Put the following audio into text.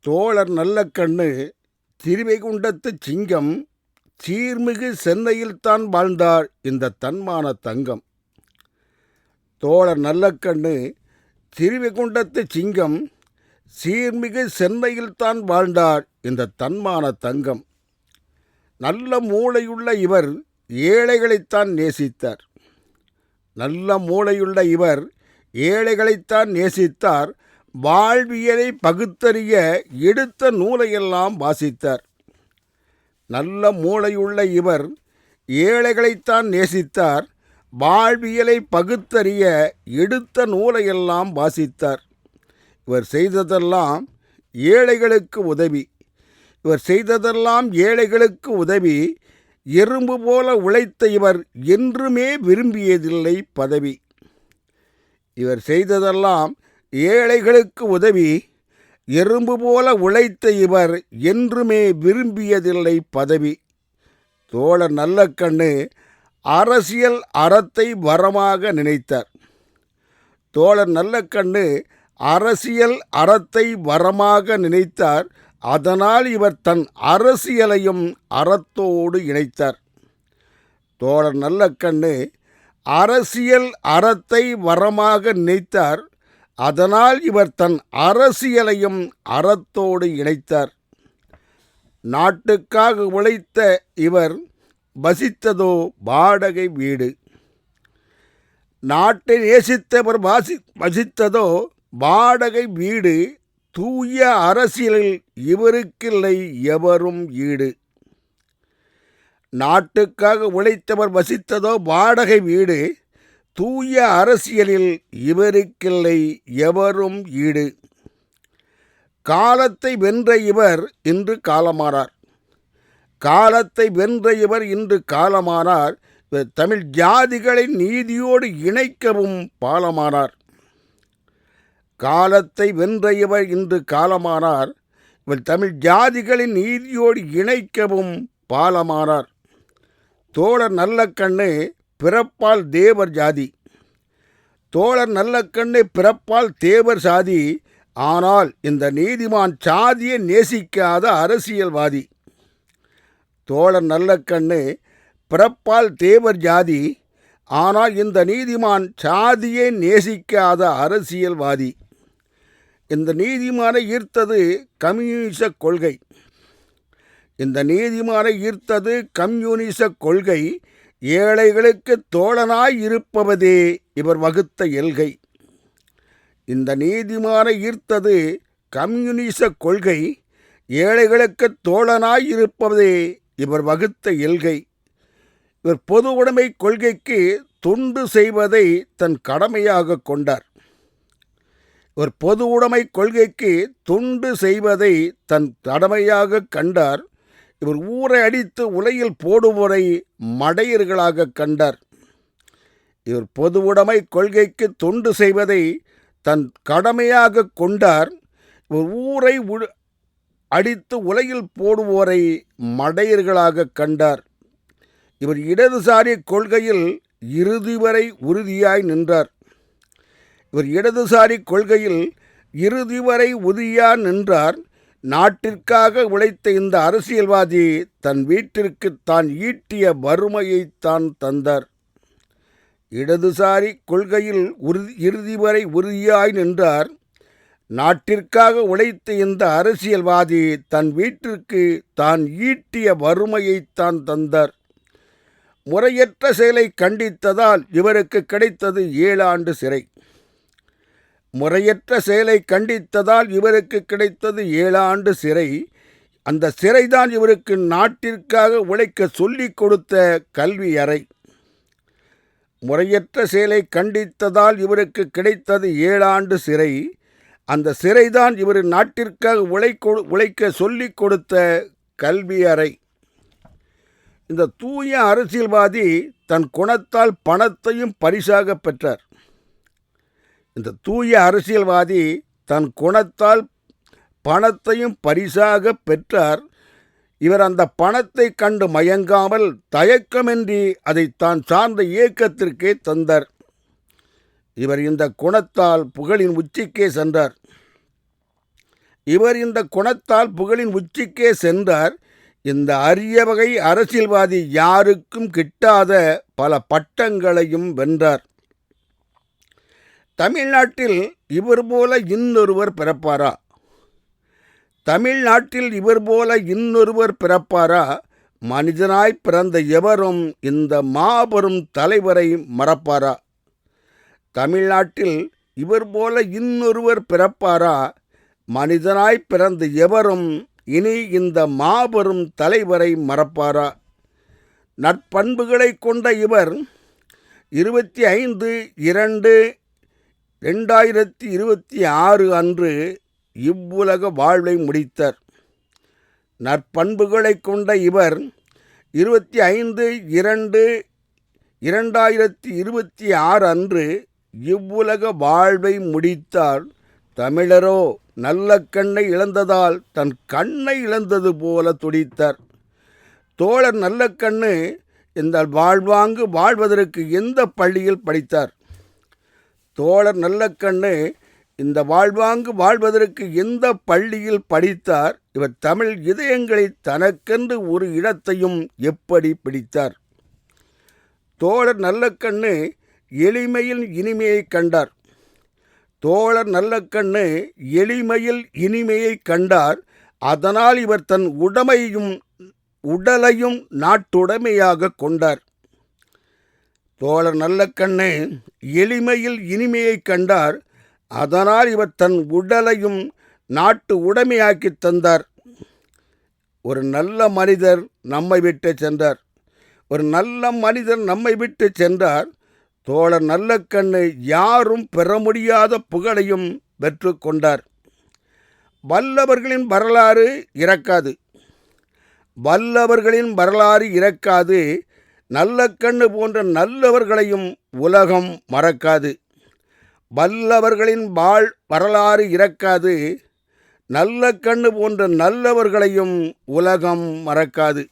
தோழர் நல்லக்கண்ணு திருவைகுண்டத்து சிங்கம் சீர்மிகு சென்னையில்தான் வாழ்ந்தார் இந்த தன்மான தங்கம். தோழர் நல்லக்கண்ணு திருவைகுண்டத்து சிங்கம் சீர்மிகு சென்னையில்தான் வாழ்ந்தார் இந்த தன்மான தங்கம். நல்ல மூளையுள்ள இவர் ஏழைகளைத்தான் நேசித்தார். நல்ல மூளையுள்ள இவர் ஏழைகளைத்தான் நேசித்தார். வாழ்வியலை பகுத்தறிய எடுத்த நூலையெல்லாம் வாசித்தார். நல்ல மூளையுள்ள இவர் ஏழைகளைத்தான் நேசித்தார். வாழ்வியலை பகுத்தறிய எடுத்த நூலையெல்லாம் வாசித்தார். இவர் செய்ததெல்லாம் ஏழைகளுக்கு உதவி. இவர் செய்ததெல்லாம் ஏழைகளுக்கு உதவி. எறும்பு போல உழைத்த இவர் என்றுமே விரும்பியதில்லை பதவி. இவர் செய்ததெல்லாம் ஏழைகளுக்கு உதவி. எறும்பு போல உழைத்த இவர் என்றுமே விரும்பியதில்லை பதவி. தோழர் நல்லக்கண்ணு அரசியல் அறத்தை வரமாக நினைத்தார். தோழர் நல்லக்கண்ணு அரசியல் அறத்தை வரமாக நினைத்தார். அதனால் இவர் தன் அரசியலையும் அறத்தோடு இணைத்தார். தோழர் நல்லக்கண்ணு அரசியல் அறத்தை வரமாக நினைத்தார். அதனால் இவர் தன் அரசியலையும் அறத்தோடு இணைத்தார். நாட்டுக்காக உழைத்த இவர் வசித்ததோ வாடகை வீடு. நாட்டை நேசித்தவர் வசித்ததோ வாடகை வீடு. தூய அரசியலில் இவருக்கில்லை எவரும் ஈடு. நாட்டுக்காக உழைத்தவர் வசித்ததோ வாடகை வீடு. தூய அரசியலில் இவருக்கில்லை எவரும் ஈடு. காலத்தை வென்ற இவர் இன்று காலமானார். காலத்தை வென்ற இவர் இன்று காலமானார். தமிழ் ஜாதிகளை நீதியோடு இணைக்கவும் பாலமானார். காலத்தை வென்ற இவர் இன்று காலமானார். இவர் தமிழ் ஜாதிகளின் நீதியோடு இணைக்கவும் பாலமானார். தோழர் நல்லக்கண்ணு பிறப்பால் தேவர் ஜாதி. தோழர் நல்லக்கண்ணு பிறப்பால் தேவர் சாதி. ஆனால் இந்த நீதிமான் சாதியை நேசிக்காத அரசியல்வாதி. தோழர் நல்லக்கண்ணு பிறப்பால் தேவர் ஜாதி. ஆனால் இந்த நீதிமான் சாதியை நேசிக்காத அரசியல்வாதி. இந்த நீதிமானை ஈர்த்தது கம்யூனிச கொள்கை. இந்த நீதிமானை ஈர்த்தது கம்யூனிச கொள்கை. ஏழைகளுக்கு தோழனாய் இருப்பவதே இவர் வகுத்த எல்கை. இந்த நீதிமானை ஈர்த்தது கம்யூனிச கொள்கை. ஏழைகளுக்கு தோழனாய் இருப்பதே இவர் வகுத்த எல்கை. இவர் பொது உடைமை கொள்கைக்கு தொண்டு செய்வதை தன் கடமையாக கொண்டார். இவர் பொது உடைமை கொள்கைக்கு தொண்டு செய்வதை தன் கடமையாக கண்டார். இவர் ஊரை அடித்து உலையில் போடுவோரை மடையர்களாக கண்டார். இவர் பொது உடைமை கொள்கைக்கு தொண்டு செய்வதை தன் கடமையாக கொண்டார். இவர் ஊரை அடித்து உலையில் போடுவோரை மடையர்களாக கண்டார். இவர் இடதுசாரி கொள்கையில் இறுதி வரை உறுதியாய் நின்றார். இவர் இடதுசாரி கொள்கையில் இறுதி வரை உறுதியாய் நின்றார். நாட்டிற்காக உழைத்த இந்த அரசியல்வாதி தன் வீட்டிற்கு தான் ஈட்டிய வறுமையைத்தான் தந்தார். இடதுசாரி கொள்கையில் இறுதி வரை உறுதியாய் நின்றார். நாட்டிற்காக உழைத்த இந்த அரசியல்வாதி தன் வீட்டிற்கு தான் ஈட்டிய வறுமையைத்தான் தந்தார். முறையற்ற செயலை கண்டித்ததால் இவருக்கு கிடைத்தது 7 ஆண்டு சிறை. முறையற்ற செயலை கண்டித்ததால் இவருக்கு கிடைத்தது 7 ஆண்டு சிறை. அந்த சிறைதான் இவருக்கு நாட்டிற்காக உழைக்க சொல்லிக் கொடுத்த கல்வி அறை. முறையற்ற செயலை கண்டித்ததால் இவருக்கு கிடைத்தது 7 ஆண்டு சிறை. அந்த சிறைதான் இவர் நாட்டிற்காக உழைக்க சொல்லிக் கொடுத்த கல்வி அறை. இந்த தூய அரசியல்வாதி தன் குணத்தால் பணத்தையும் பரிசாக பெற்றார். இந்த தூய அரசியல்வாதி தன் குணத்தால் பணத்தையும் பரிசாக பெற்றார். இவர் அந்த பணத்தை கண்டு மயங்காமல் தயக்கமின்றி அதை தான் சார்ந்த இயக்கத்திற்கே தந்தார். இவர் இந்த குணத்தால் புகழின் உச்சிக்கே சென்றார். இவர் இந்த குணத்தால் புகழின் உச்சிக்கே சென்றார். இந்த அரிய வகை அரசியல்வாதி யாருக்கும் கிட்டாத பல பட்டங்களையும் வென்றார். தமிழ்நாட்டில் இவர் போல இன்னொருவர் பிறப்பாரா? தமிழ்நாட்டில் இவர் போல இன்னொருவர் பிறப்பாரா? மனிதனாய் பிறந்த எவரும் இந்த மாபெரும் தலைவரை மறப்பாரா? தமிழ்நாட்டில் இவர் போல இன்னொருவர் பிறப்பாரா? மனிதனாய் பிறந்த எவரும் இனி இந்த மாபெரும் தலைவரை மறப்பாரா? நற்பண்புகளை கொண்ட இவர் 25/2/2026 அன்று இவ்வுலக வாழ்வை முடித்தார். நற்பண்புகளை கொண்ட இவர் 25/2/2026 அன்று இவ்வுலக வாழ்வை முடித்தார். தமிழரோ நல்ல கண்ணை இழந்ததால் தன் கண்ணை இழந்தது போல துடித்தார். தோழர் நல்லக்கண்ணு இந்த வாழ்வாங்கு வாழ்வதற்கு எந்த பள்ளியில் படித்தார்? தோழர் நல்லக்கண்ணு இந்த வாழ்வாங்கு வாழ்வதற்கு எந்த பள்ளியில் படித்தார்? இவர் தமிழ் இதயங்களில் தனக்கென்று ஒரு இடத்தையும் எப்படி பிடித்தார்? தோழர் நல்லக்கண்ணு எளிமையில் இனிமையை கண்டார். தோழர் நல்லக்கண்ணு எளிமையில் இனிமையை கண்டார். அதனால் இவர் தன் உடலையும் நாட்டுடைமையாக கொண்டார். தோழர் நல்லக்கண்ணு எளிமையில் இனிமையை கண்டார். அதனால் இவர் தன் உடலையும் நாட்டு உடைமையாக்கி தந்தார். ஒரு நல்ல மனிதர் நம்மை விட்டு சென்றார். ஒரு நல்ல மனிதர் நம்மை விட்டு சென்றார். தோழர் நல்லக்கண்ணு யாரும் பெற முடியாத புகழையும் பெற்று கொண்டார். வல்லவர்களின் வரலாறு இறக்காது. வல்லவர்களின் வரலாறு இறக்காது. நல்லக்கண்ணு போன்ற நல்லவர்களையும் உலகம் மறக்காது. வல்லவர்களின் வரலாறு இறக்காது. நல்லக்கண்ணு போன்ற நல்லவர்களையும் உலகம் மறக்காது.